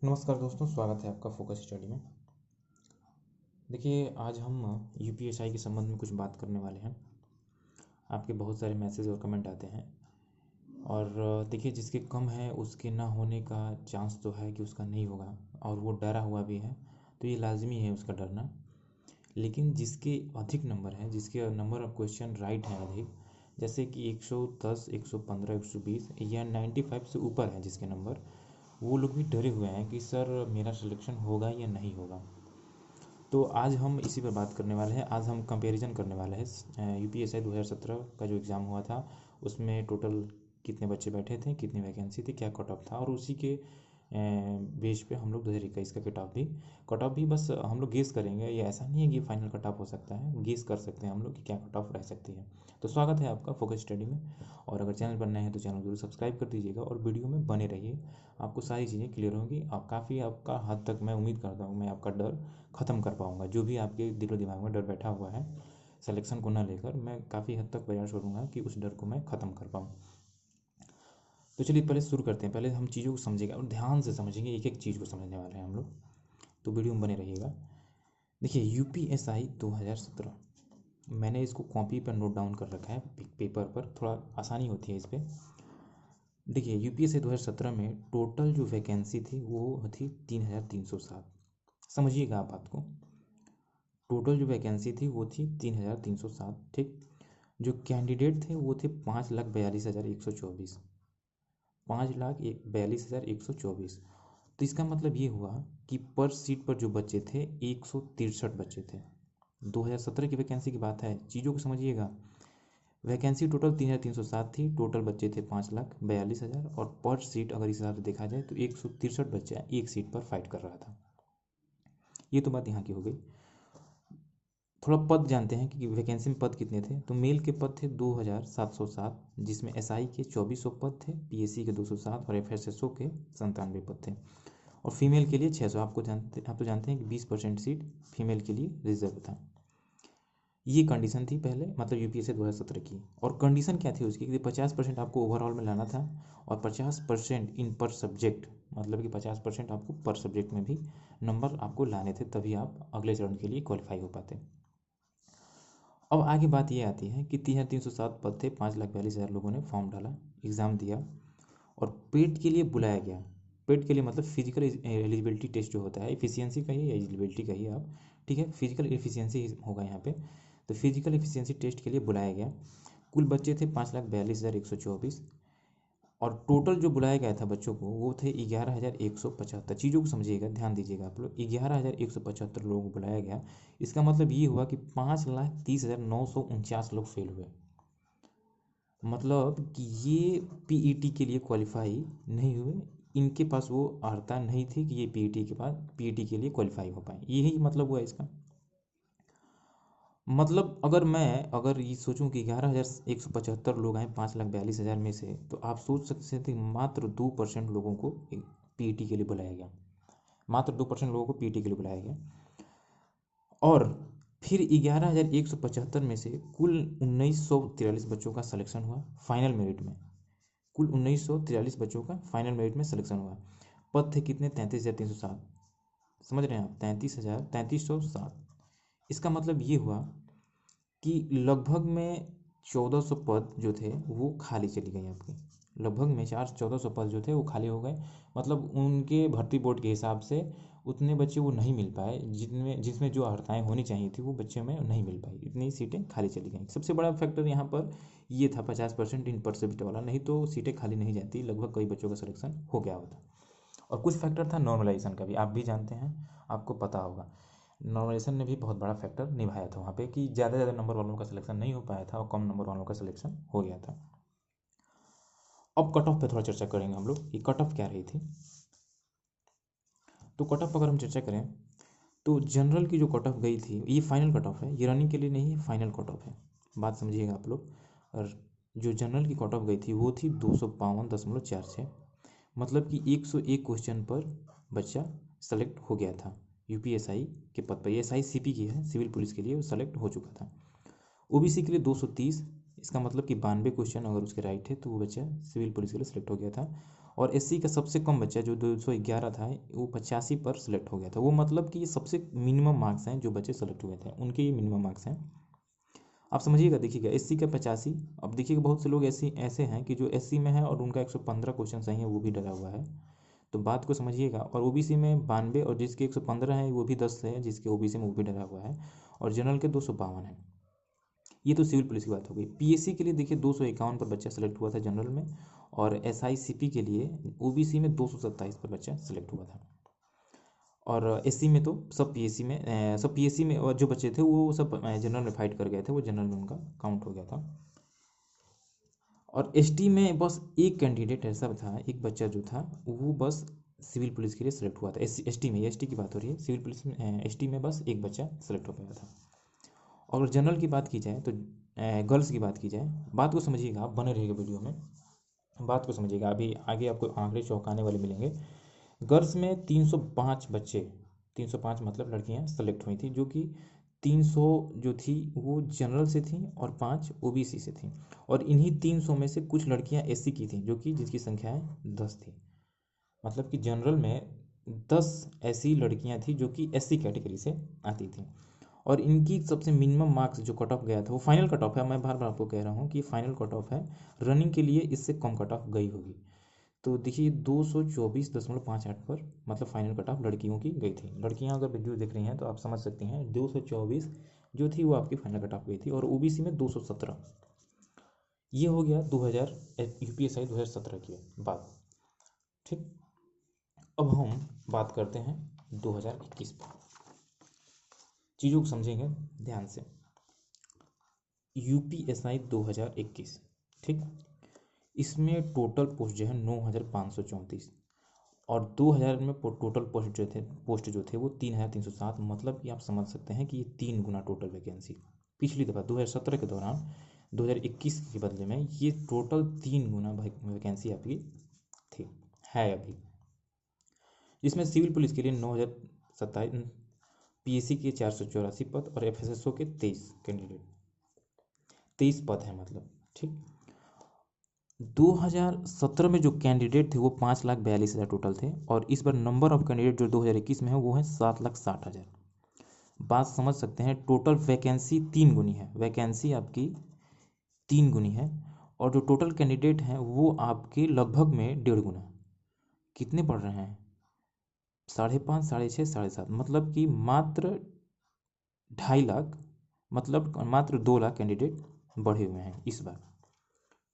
नमस्कार दोस्तों, स्वागत है आपका फोकस स्टडी में। देखिए, आज हम यूपीएसआई के संबंध में कुछ बात करने वाले हैं। आपके बहुत सारे मैसेज और कमेंट आते हैं और देखिए, जिसके कम है उसके ना होने का चांस तो है कि उसका नहीं होगा, और वो डरा हुआ भी है, तो ये लाजमी है उसका डरना। लेकिन जिसके अधिक नंबर हैं, जिसके नंबर ऑफ क्वेश्चन राइट हैं अधिक, जैसे कि 110, 115, 120 या 95 से ऊपर है जिसके नंबर, वो लोग भी डरे हुए हैं कि सर मेरा सिलेक्शन होगा या नहीं होगा। तो आज हम इसी पर बात करने वाले हैं। आज हम कंपैरिजन करने वाले हैं यूपीएसआई 2017 का जो एग्ज़ाम हुआ था, उसमें टोटल कितने बच्चे बैठे थे, कितनी वैकेंसी थी, क्या कट ऑफ था, और उसी के बेस पे हम लोग 2021 का कट ऑफ भी बस हम लोग गेस करेंगे। ये ऐसा नहीं है कि फाइनल कट ऑफ हो सकता है, गेस कर सकते हैं हम लोग कि क्या कट ऑफ रह सकती है। तो स्वागत है आपका फोकस स्टडी में, और अगर चैनल पर नए हैं तो चैनल जरूर सब्सक्राइब कर दीजिएगा और वीडियो में बने रहिए। आपको सारी चीज़ें क्लियर होंगी। आप काफ़ी आपका हद तक मैं उम्मीद करता हूँ मैं आपका डर ख़त्म कर पाऊँगा। जो भी आपके दिलो दिमाग में डर बैठा हुआ है सिलेक्शन को ना लेकर, मैं काफ़ी हद तक प्रयास करूँगा कि उस डर को मैं ख़त्म कर पाऊँ। तो चलिए पहले शुरू करते हैं। पहले हम चीज़ों को समझेंगे और ध्यान से समझेंगे, एक एक चीज़ को समझने वाले हैं हम लोग। तो वीडियो में बने रहिएगा। देखिए, यूपीएसआई 2017, मैंने इसको कॉपी पर नोट डाउन कर रखा है पेपर पर, थोड़ा आसानी होती है इस पर। देखिए, यूपीएससी 2017 में टोटल जो वैकेंसी थी वो थी 3307। समझिएगा आप बात को, टोटल जो वैकेंसी थी वो थी 3307। ठीक, जो कैंडिडेट थे वो थे 5,42,124, 5,42,124। तो इसका मतलब ये हुआ कि पर सीट पर जो बच्चे थे 163 बच्चे थे। 2017 की वैकेंसी की बात है, चीज़ों को समझिएगा। वैकेंसी टोटल 3,307 थी, टोटल बच्चे थे 5,42,000, और पर सीट अगर इस हिसाब से देखा जाए तो 163 बच्चा एक सीट पर फाइट कर रहा था। ये तो बात यहाँ की हो गई। थोड़ा पद जानते हैं कि वैकेंसी में पद कितने थे। तो मेल के पद थे 2,707, जिसमें एसआई के 2400 पद थे, पीएससी के 207 और एफएसएसओ के 97 पद थे, और फीमेल के लिए 600। आप तो जानते हैं कि 20% सीट फीमेल के लिए रिजर्व था। ये कंडीशन थी पहले, मतलब यूपीएससी 2017 की। और कंडीशन क्या थी उसकी कि 50% आपको ओवरऑल में लाना था, और 50% इन पर सब्जेक्ट, मतलब कि 50% आपको पर सब्जेक्ट में भी नंबर आपको लाने थे, तभी आप अगले चरण के लिए क्वालिफाई हो पाते। अब आगे बात ये आती है कि 3,307 पद थे, 5,42,000 लोगों ने फॉर्म डाला, एग्ज़ाम दिया, और पेट के लिए बुलाया गया। पेट के लिए मतलब फिजिकल एलिजिबिलिटी टेस्ट जो होता है, एफिशिएंसी कहिए या एलिजिबिलिटी कहिए आप, ठीक है, फिजिकल एफिशिएंसी होगा यहाँ पे। तो फिजिकल एफिशिएंसी टेस्ट के लिए बुलाया गया। कुल बच्चे थे 5,42,124, और टोटल जो बुलाया गया था बच्चों को वो थे 11,175। चीज़ों को समझिएगा, ध्यान दीजिएगा आप लोग। 11,175 लोगों को बुलाया गया। इसका मतलब ये हुआ कि 5,30,949 लोग फेल हुए। मतलब कि ये पीईटी के लिए क्वालिफाई नहीं हुए, इनके पास वो अर्हता नहीं थी कि ये पीईटी के लिए क्वालिफाई हो पाए। यही मतलब हुआ इसका। मतलब अगर ये सोचूं कि 11,175 लोग आए 5,42,000 में से, तो आप सोच सकते थे मात्र 2% लोगों को पीईटी के लिए बुलाया गया। मात्र 2% लोगों को पीईटी के लिए बुलाया गया। और फिर 11,175 में से कुल 1,943 बच्चों का सिलेक्शन हुआ फाइनल मेरिट में। कुल 1,943 बच्चों का फाइनल मेरिट में सिलेक्शन हुआ। पद थे कितने? 33,307। समझ रहे हैं आप? 33,307। इसका मतलब ये हुआ कि लगभग में 1,400 पद जो थे वो खाली चली गई आपकी। लगभग में 1,400 पद जो थे वो खाली हो गए। मतलब उनके भर्ती बोर्ड के हिसाब से उतने बच्चे वो नहीं मिल पाए, जिसमें जो अर्हताएँ होनी चाहिए थी वो बच्चे में नहीं मिल पाई, इतनी सीटें खाली चली गई। सबसे बड़ा फैक्टर यहाँ पर ये था 50% इन पर सब्जेक्ट वाला, नहीं तो सीटें खाली नहीं जाती, लगभग कई बच्चों का सिलेक्शन हो गया होता। और कुछ फैक्टर था नॉर्मलाइजेशन का भी, आप भी जानते हैं, आपको पता होगा। नॉर्मलाइजेशन ने भी बहुत बड़ा फैक्टर निभाया था वहाँ पे, कि ज़्यादा नंबर वालों का सिलेक्शन नहीं हो पाया था और कम नंबर वालों का सिलेक्शन हो गया था। अब कट ऑफ पे थोड़ा चर्चा करेंगे हम लोग कि कट ऑफ क्या रही थी। तो कट ऑफ अगर हम चर्चा करें तो जनरल की जो कट ऑफ गई थी, ये फाइनल कट ऑफ है, ये रनिंग के लिए नहीं है, फाइनल कट ऑफ है, बात समझिएगा आप लोग। और जो जनरल की कट ऑफ गई थी वो थी 252.46। मतलब कि 101 क्वेश्चन पर बच्चा सेलेक्ट हो गया था यूपीएसआई के पद पर। ये एसआईसीपी की है, सिविल पुलिस के लिए, वो सेलेक्ट हो चुका था। ओबीसी के लिए 230, इसका मतलब कि 92 क्वेश्चन अगर उसके राइट है तो वो बच्चा सिविल पुलिस के लिए सेलेक्ट हो गया था। और एससी का सबसे कम बच्चा जो 211 था वो 85 पर सिलेक्ट हो गया था। वो मतलब कि ये सबसे मिनिमम मार्क्स हैं जो बच्चे सेलेक्ट हुए थे उनके ये मिनिमम मार्क्स हैं। आप समझिएगा, देखिएगा एससी का 85। अब देखिएगा बहुत से लोग ऐसे हैं कि जो एससी में है और उनका 115 क्वेश्चन सही है वो भी डरा हुआ है। तो बात को समझिएगा। और ओबीसी में 92 और जिसके 115 है वो भी 10 है, जिसके ओबीसी में वो भी डरा हुआ है। और जनरल के 252 है। ये तो सिविल पुलिस की बात हो गई। पीएससी के लिए देखिए 251 पर बच्चा सेलेक्ट हुआ था जनरल में, और एसआईसीपी के लिए ओबीसी में 227 पर बच्चा सेलेक्ट हुआ था। और एससी में तो सब पीएससी में और जो बच्चे थे वो सब जनरल में फाइट कर गए थे, वो जनरल में उनका काउंट हो गया था। और एसटी में बस एक कैंडिडेट ऐसा था, एक बच्चा जो था वो बस सिविल पुलिस के लिए सेलेक्ट हुआ था। एसटी में, एसटी की बात हो रही है, सिविल पुलिस में एसटी में बस एक बच्चा सेलेक्ट हो गया था। और जनरल की बात की जाए तो गर्ल्स की बात की जाए, बात को समझिएगा, आप बने रहिएगा वीडियो में, बात को समझिएगा। अभी आगे आपको आंकड़े चौंकाने वाले मिलेंगे। गर्ल्स में 305 बच्चे, 305 मतलब लड़कियां सेलेक्ट हुई थी, जो कि 300 जो थी वो जनरल से थी और 5 ओबीसी से थी। और इन्हीं 300 में से कुछ लड़कियां एससी की थी, जो कि जिसकी संख्याएं 10 थी। मतलब कि जनरल में 10 ऐसी लड़कियां थी जो कि एससी कैटेगरी से आती थी। और इनकी सबसे मिनिमम मार्क्स जो कट ऑफ गया था वो फाइनल कट ऑफ है, मैं बार बार आपको कह रहा हूँ कि फाइनल कट ऑफ है, रनिंग के लिए इससे कम कट ऑफ गई होगी। तो देखिए 224.58 पर मतलब फाइनल कट ऑफ लड़कियों की गई थी। लड़कियां अगर वीडियो देख रही हैं तो आप समझ सकती हैं 224 जो थी वो आपकी फाइनल कट ऑफ गई थी। और ओबीसी में 217। ये हो गया 2000 यूपीएसआई 2017 की बात। ठीक, अब हम बात करते हैं 2021 पर। चीज़ों को समझेंगे ध्यान से। यूपीएसआई 2021, ठीक, इसमें टोटल पोस्ट जो है 9534, और 2000 में टोटल पोस्ट जो थे वो 3307। मतलब कि आप समझ सकते हैं कि ये 3 गुना टोटल वैकेंसी। पिछली दफ़ा 2017 के दौरान 2021 के बदले में ये टोटल 3 गुना वैकेंसी आपकी थी, है अभी। जिसमें सिविल पुलिस के लिए 9027, पीएससी के 484 पद और एफएसएसओ के 23 कैंडिडेट, 23 पद हैं मतलब। ठीक, 2017 में जो कैंडिडेट थे वो 5,42,000 टोटल थे, और इस बार नंबर ऑफ कैंडिडेट जो 2021 में है वो है 7,60,000। बात समझ सकते हैं, टोटल वैकेंसी 3 गुनी है, वैकेंसी आपकी 3 गुनी है। और जो टोटल कैंडिडेट हैं वो आपके लगभग में 1.5 गुना। कितने पढ़ रहे हैं? 5.5, 6.5, 7.5, मतलब कि मात्र 2.5 लाख, मतलब मात्र 2 लाख कैंडिडेट बढ़े हुए हैं इस बार।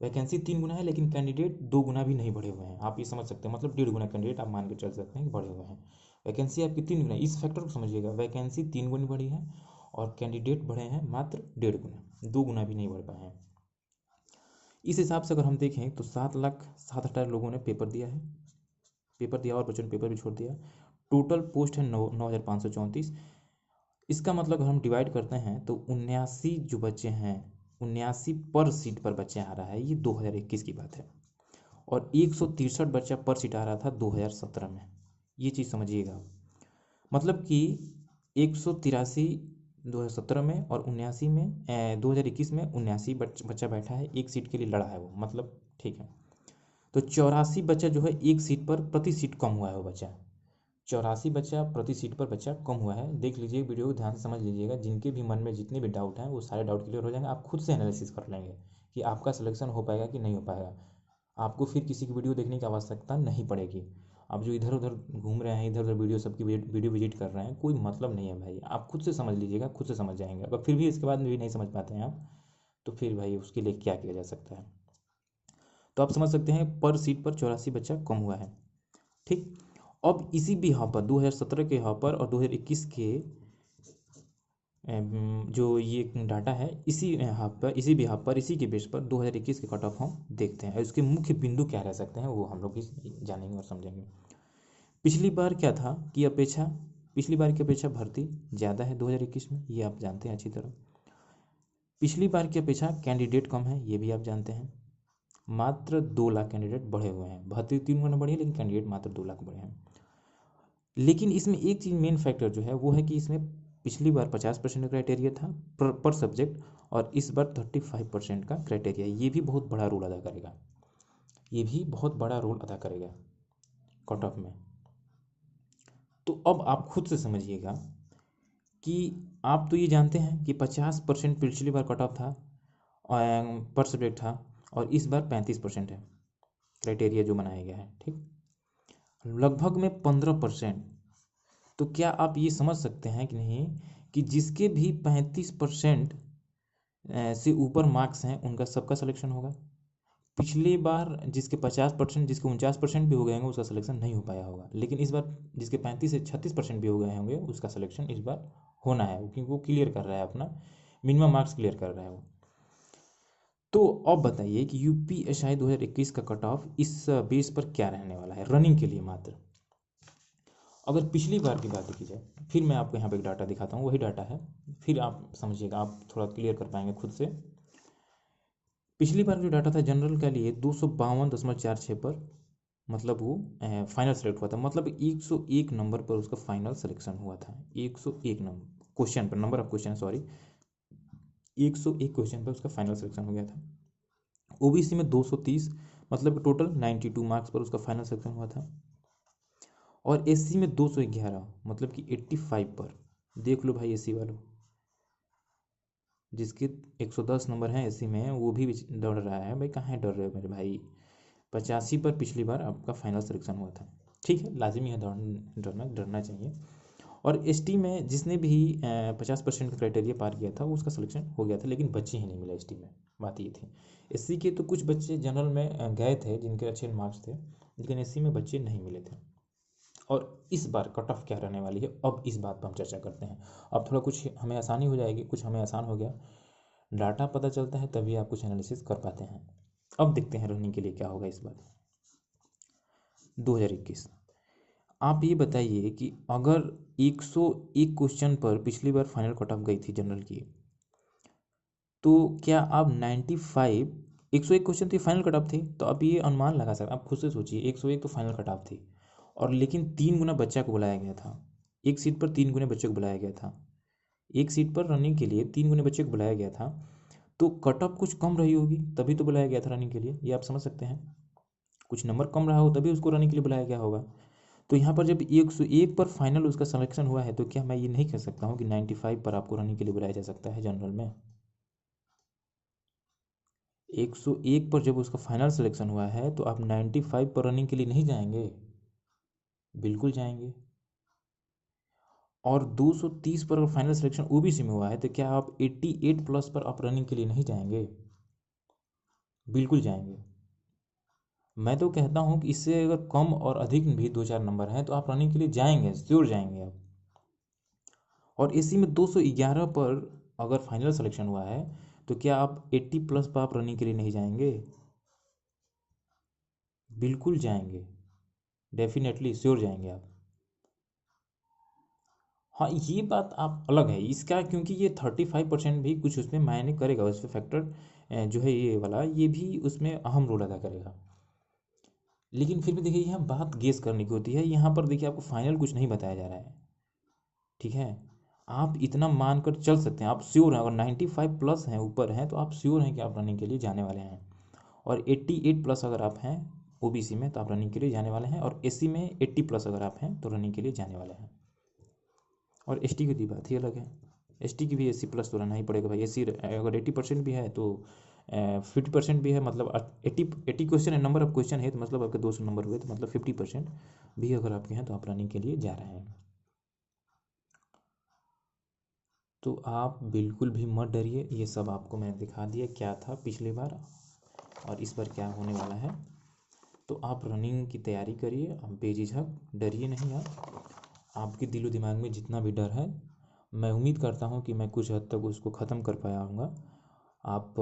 वैकेंसी 3 गुना है लेकिन कैंडिडेट 2 गुना भी नहीं बढ़े हुए हैं, आप ये समझ सकते हैं। मतलब 1.5 गुना कैंडिडेट आप मान के चल सकते हैं कि बढ़े हुए हैं। वैकेंसी आपकी 3 गुना, इस फैक्टर को समझिएगा, वैकेंसी 3 गुनी बढ़ी है और कैंडिडेट बढ़े हैं मात्र 1.5 गुना, 2 गुना भी नहीं बढ़ पाए हैं। इस हिसाब से अगर हम देखें तो 7,60,000 लोगों ने पेपर दिया है, पेपर दिया और बच्चों ने पेपर भी छोड़ दिया। टोटल पोस्ट है 9,534। इसका मतलब अगर हम डिवाइड करते हैं तो 79 जो बच्चे हैं, 79 पर सीट पर बच्चे आ रहा है, ये 2021 की बात है। और 163 बच्चा पर सीट आ रहा था 2017 में। ये चीज़ समझिएगा, मतलब कि 183 2017 में और 79 में 2021 में 79 बच्चा बैठा है, एक सीट के लिए लड़ा है वो, मतलब ठीक है। तो 84 बच्चा जो है एक सीट पर, प्रति सीट कम हुआ है वो बच्चा, 84 बच्चा प्रति सीट पर बच्चा कम हुआ है। देख लीजिए वीडियो को ध्यान से समझ लीजिएगा, जिनके भी मन में जितने भी डाउट हैं वो सारे डाउट क्लियर हो जाएंगे। आप खुद से एनालिसिस कर लेंगे कि आपका सिलेक्शन हो पाएगा कि नहीं हो पाएगा। आपको फिर किसी की वीडियो देखने की आवश्यकता नहीं पड़ेगी। आप जो इधर उधर घूम रहे हैं, इधर उधर वीडियो सबकी वीडियो विजिट कर रहे हैं, कोई मतलब नहीं है भाई। आप खुद से समझ लीजिएगा, खुद से समझ जाएंगे। अगर फिर भी इसके बाद में भी नहीं समझ पाते हैं आप, तो फिर भाई उसके लिए क्या किया जा सकता है। तो आप समझ सकते हैं पर सीट पर 84 बच्चा कम हुआ है। ठीक, अब इसी भी यहाँ पर 2017 के यहाँ पर और 2021 के जो ये डाटा है, इसी यहाँ पर, इसी भी यहाँ पर, इसी के बेस पर 2021 के कट ऑफ हम देखते हैं। उसके मुख्य बिंदु क्या रह सकते हैं वो हम लोग जानेंगे और समझेंगे। पिछली बार क्या था कि अपेक्षा, पिछली बार की अपेक्षा भर्ती ज़्यादा है 2021 में, ये आप जानते हैं अच्छी तरह। पिछली बार की अपेक्षा कैंडिडेट कम है, ये भी आप जानते हैं। मात्र 2 लाख कैंडिडेट बढ़े हुए हैं, भर्ती 3 गुना बढ़ी है लेकिन कैंडिडेट मात्र 2 लाख बढ़े हैं। लेकिन इसमें एक चीज़ मेन फैक्टर जो है वो है कि इसमें पिछली बार 50% क्राइटेरिया था पर सब्जेक्ट, और इस बार 35% का क्राइटेरिया। ये भी बहुत बड़ा रोल अदा करेगा, ये भी बहुत बड़ा रोल अदा करेगा कट ऑफ में। तो अब आप खुद से समझिएगा कि आप तो ये जानते हैं कि 50% पिछली बार कट ऑफ था पर सब्जेक्ट था, और इस बार 35% है क्राइटेरिया जो बनाया गया है, ठीक, लगभग में 15%। तो क्या आप ये समझ सकते हैं कि नहीं कि जिसके भी 35% से ऊपर मार्क्स हैं उनका सबका सिलेक्शन होगा। पिछली बार जिसके 50%, जिसके 49% भी हो गए होंगे उसका सिलेक्शन नहीं हो पाया होगा, लेकिन इस बार जिसके 35 से 36% भी हो गए होंगे उसका सिलेक्शन इस बार होना है, क्योंकि वो क्लियर कर रहा है, अपना मिनिमम मार्क्स क्लियर कर रहा है वो। तो अब बताइए कि यूपीएसआई 2021 का कट ऑफ इस बेस पर क्या रहने वाला है रनिंग के लिए मात्र। अगर पिछली बार की बात की जाए, फिर मैं आपको यहाँ पे एक डाटा दिखाता हूँ, वही डाटा है, फिर आप समझिएगा, आप थोड़ा क्लियर कर पाएंगे खुद से। पिछली बार जो डाटा था जनरल के लिए 252.46 पर, मतलब वो फाइनल सेलेक्ट हुआ था, मतलब 101 नंबर पर उसका फाइनल सिलेक्शन हुआ था। 101 नंबर क्वेश्चन पर, number of question sorry, 101 question पर उसका फाइनल सिलेक्शन हो गया था। ओबीसी में 230, मतलब टोटल 92 मार्क्स पर उसका फाइनल सिलेक्शन हुआ था। और एससी में 211, मतलब कि 85 पर। देख लो भाई एससी वालों, जिसके 110 नंबर हैं एससी में, वो भी डर रहा है भाई, कहाँ डर रहे हो मेरे भाई। 85 पर पिछली बार आपका फाइनल सिलेक्शन हुआ था, ठीक है, लाजिमी है डरना डरना चाहिए। और एसटी में जिसने भी 50% का क्राइटेरिया पार किया था उसका सिलेक्शन हो गया था, लेकिन बच्चे ही नहीं मिला एसटी में, बात ये थी। एससी के तो कुछ बच्चे जनरल में गए थे जिनके अच्छे मार्क्स थे, लेकिन एससी में बच्चे नहीं मिले थे। और इस बार कट ऑफ क्या रहने वाली है, अब इस बात पर हम चर्चा करते हैं। अब थोड़ा कुछ हमें आसानी हो जाएगी, कुछ हमें आसान हो गया, डाटा पता चलता है तभी आप कुछ एनालिसिस कर पाते हैं। अब देखते हैं रनिंग के लिए क्या होगा इस बार 2021। आप ये बताइए कि अगर 101 क्वेश्चन पर पिछली बार फाइनल कट ऑफ गई थी जनरल की, तो क्या आप 95, 101 क्वेश्चन थी फाइनल कट ऑफ थी, तो आप ये अनुमान लगा सकते, आप खुद से सोचिए 101 तो फाइनल कट ऑफ थी, और लेकिन 3 गुना बच्चा को बुलाया गया था, एक सीट पर 3 गुने बच्चे को बुलाया गया था, एक सीट पर रनिंग के लिए 3 गुने बच्चे को बुलाया गया था, तो कट ऑफ कुछ कम रही होगी तभी तो बुलाया गया था रनिंग के लिए, ये आप समझ सकते हैं। कुछ नंबर कम रहा हो तभी उसको रनिंग के लिए बुलाया गया होगा। तो यहाँ पर जब 101 पर फाइनल उसका सिलेक्शन हुआ है, तो क्या मैं ये नहीं कह सकता हूँ कि 95 पर आपको रनिंग के लिए बुलाया जा सकता है जनरल में। 101 पर जब उसका फाइनल सिलेक्शन हुआ है तो आप 95 पर रनिंग के लिए नहीं जाएंगे, बिल्कुल जाएंगे। और 230 पर अगर फाइनल सिलेक्शन ओबीसी में हुआ है तो क्या आप 88 प्लस पर आप रनिंग के लिए नहीं जाएंगे, बिल्कुल जाएंगे। मैं तो कहता हूँ कि इससे अगर कम और अधिक भी 2-4 नंबर हैं तो आप रनिंग के लिए जाएंगे, श्योर जाएंगे आप। और इसी में 211 पर अगर फाइनल सिलेक्शन हुआ है तो क्या आप 80 प्लस पर आप रनिंग के लिए नहीं जाएंगे, बिल्कुल जाएंगे, डेफिनेटली श्योर जाएंगे आप। हाँ ये बात आप अलग है इसका, क्योंकि ये 35% भी कुछ उसमें मायने करेगा, उसमें फैक्टर जो है ये वाला, ये भी उसमें अहम रोल अदा करेगा। लेकिन फिर भी देखिए यहाँ बात गेस करने की होती है, यहाँ पर देखिए आपको फाइनल कुछ नहीं बताया जा रहा है, ठीक है। आप इतना मानकर चल सकते हैं, आप श्योर हैं, अगर 95 प्लस हैं, ऊपर हैं, तो आप श्योर हैं कि आप रनिंग के लिए जाने वाले हैं। और 88 प्लस अगर आप हैं ओबीसी में तो आप रनिंग के लिए जाने वाले हैं, और एससी में 80 प्लस अगर आप हैं तो रनिंग के लिए जाने वाले हैं। और एसटी की बात ही अलग है, एसटी की भी 80 प्लस तो रहना ही पड़ेगा भाई। एससी अगर 80% भी है तो 50% भी है, मतलब 80 क्वेश्चन है, नंबर ऑफ क्वेश्चन है, तो मतलब आपके 200 नंबर हुए, तो मतलब 50% भी अगर आपके हैं तो आप रनिंग के लिए जा रहे हैं। तो आप बिल्कुल भी मत डरिए, ये सब आपको मैंने दिखा दिया क्या था पिछली बार और इस बार क्या होने वाला है। तो आप रनिंग की तैयारी करिए, आप बेझिझक डरिए नहीं। आप आपके दिलो दिमाग में जितना भी डर है, मैं उम्मीद करता हूँ कि मैं कुछ हद तक उसको ख़त्म कर पाया हूँगा। आप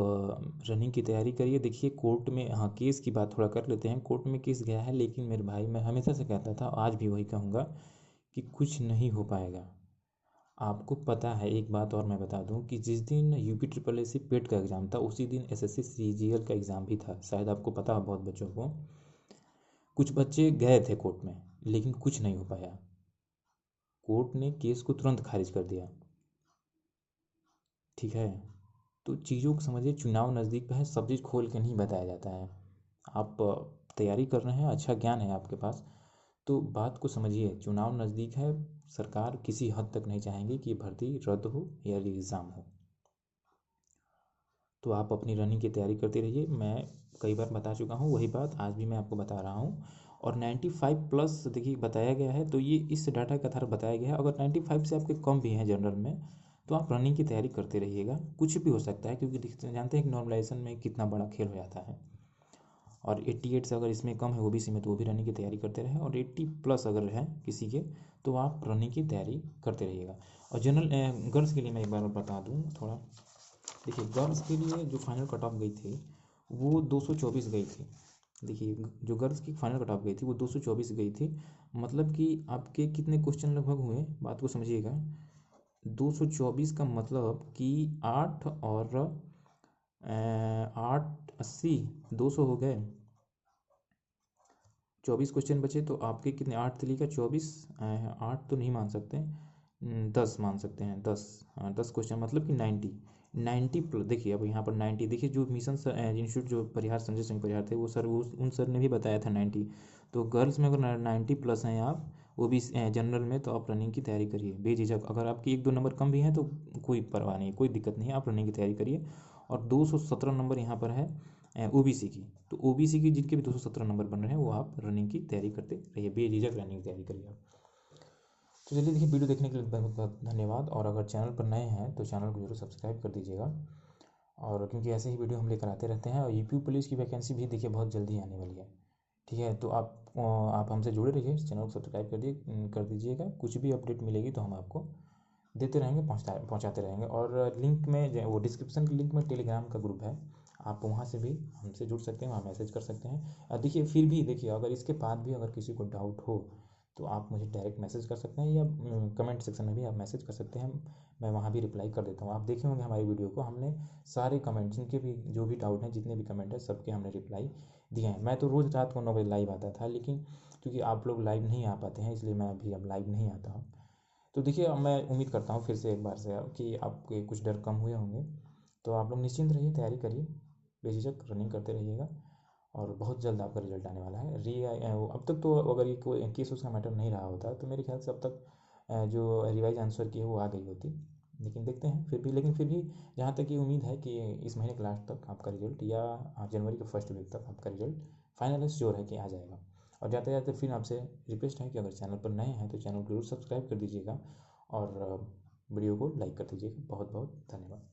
रनिंग की तैयारी करिए। देखिए कोर्ट में, हाँ केस की बात थोड़ा कर लेते हैं, कोर्ट में केस गया है, लेकिन मेरे भाई मैं हमेशा से कहता था, आज भी वही कहूँगा कि कुछ नहीं हो पाएगा। आपको पता है एक बात और मैं बता दूं कि जिस दिन यूपी ट्रिपल एस सी पेट का एग्ज़ाम था उसी दिन एसएससी सीजीएल का एग्ज़ाम भी था, शायद आपको पता है बहुत बच्चों को। कुछ बच्चे गए थे कोर्ट में लेकिन कुछ नहीं हो पाया, कोर्ट ने केस को तुरंत खारिज कर दिया, ठीक है। तो चीज़ों को समझिए, चुनाव नज़दीक पे है, सब चीज़ खोल के नहीं बताया जाता है। आप तैयारी कर रहे हैं, अच्छा ज्ञान है आपके पास, तो बात को समझिए। चुनाव नज़दीक है, सरकार किसी हद तक नहीं चाहेंगी कि भर्ती रद्द हो या एग्ज़ाम हो। तो आप अपनी रनिंग की तैयारी करते रहिए। मैं कई बार बता चुका हूँ वही बात, आज भी मैं आपको बता रहा हूँ। और 95 प्लस देखिए बताया गया है, तो ये इस डाटा के आधार बताया गया है। अगर 95 से आपके कम भी हैं जनरल में, तो आप रनिंग की तैयारी करते रहिएगा। कुछ भी हो सकता है, क्योंकि जानते हैं कि नॉर्मलाइजेशन में कितना बड़ा खेल हो जाता है। और 88 से अगर इसमें कम है ओबीसी में, तो वो भी रनिंग की तैयारी करते रहें। और 80 प्लस अगर है किसी के, तो आप रनिंग की तैयारी करते रहिएगा। और जनरल गर्ल्स के लिए मैं एक बार बता दूँ थोड़ा। देखिए गर्ल्स के लिए जो फाइनल कट ऑफ गई थी वो 224 गई थी। देखिए जो गर्ल्स की फाइनल कट ऑफ गई थी वो 224 गई थी। मतलब कि आपके कितने क्वेश्चन लगभग हुए, बात को समझिएगा। 224 का मतलब कि 8 और 8 80 200 हो गए। 24 क्वेश्चन बचे, तो आपके कितने, 8 तिली का 24, 8 तो नहीं मान सकते, 10 मान सकते हैं, 10। हाँ 10 क्वेश्चन मतलब कि 90 प्लस। देखिए अब यहाँ पर 90, देखिए जो मिशन इंस्टीट्यूट जो परिहार संजय सिंह परिहार थे, वो सर उन सर ने भी बताया था 90। तो गर्ल्स में अगर 90 प्लस हैं आप, वो भी जनरल में, तो आप रनिंग की तैयारी करिए बेझिझक। अगर आपकी 1-2 नंबर कम भी हैं तो कोई परवाह नहीं, कोई दिक्कत नहीं है, आप रनिंग की तैयारी करिए। और 217 नंबर यहाँ पर है ओबीसी की, तो ओबीसी की जिनके भी 217 नंबर बन रहे हैं, वो आप रनिंग की तैयारी करते रहिए, बेझिझक रनिंग की तैयारी करिए आप। तो चलिए देखिए, वीडियो देखने के लिए बहुत बहुत धन्यवाद। और अगर चैनल पर नए हैं तो चैनल को जरूर सब्सक्राइब कर दीजिएगा। और क्योंकि ऐसे ही वीडियो हम लेकर आते रहते हैं। और यूपी पुलिस की वैकेंसी भी देखिए बहुत जल्दी आने वाली है। ठीक है, तो आप हमसे जुड़े रहिए, चैनल को सब्सक्राइब कर दीजिएगा। कुछ भी अपडेट मिलेगी तो हम आपको देते रहेंगे, पहुँचाते रहेंगे। और लिंक में वो डिस्क्रिप्शन के लिंक में टेलीग्राम का ग्रुप है, आप वहाँ से भी हमसे जुड़ सकते हैं, वहाँ मैसेज कर सकते हैं। देखिए फिर भी देखिए, अगर इसके बाद भी अगर किसी को डाउट हो तो आप मुझे डायरेक्ट मैसेज कर सकते हैं, या कमेंट सेक्शन में भी आप मैसेज कर सकते हैं, मैं वहाँ भी रिप्लाई कर देता हूँ। आप देखे होंगे हमारी वीडियो को, हमने सारे कमेंट जिनके भी जो भी डाउट हैं, जितने भी कमेंट हैं, सबके हमने रिप्लाई दिए हैं। मैं तो रोज़ रात को 9 बजे लाइव आता था, लेकिन क्योंकि आप लोग लाइव नहीं आ पाते हैं, इसलिए मैं अभी अब लाइव नहीं आता हूँ। तो देखिए अब मैं उम्मीद करता हूँ फिर से एक बार से कि आपके कुछ डर कम हुए होंगे। तो आप लोग निश्चिंत रहिए, तैयारी करिए, बेझिझक रनिंग करते रहिएगा। और बहुत जल्द आपका रिजल्ट आने वाला है। अब तक तो अगर ये कोई केस उसका मैटर नहीं रहा होता, तो मेरे ख्याल से अब तक जो रिवाइज आंसर की है वो आ गई होती। लेकिन देखते हैं फिर भी जहाँ तक ये उम्मीद है कि इस महीने के लास्ट तक आपका रिजल्ट, या जनवरी के फर्स्ट वीक तक आपका रिजल्ट फाइनल श्योर है कि आ जाएगा। और जाते जाते फिर आपसे रिक्वेस्ट है कि अगर चैनल पर नए हैं तो चैनल को जरूर सब्सक्राइब कर दीजिएगा, और वीडियो को लाइक कर दीजिएगा। बहुत बहुत धन्यवाद।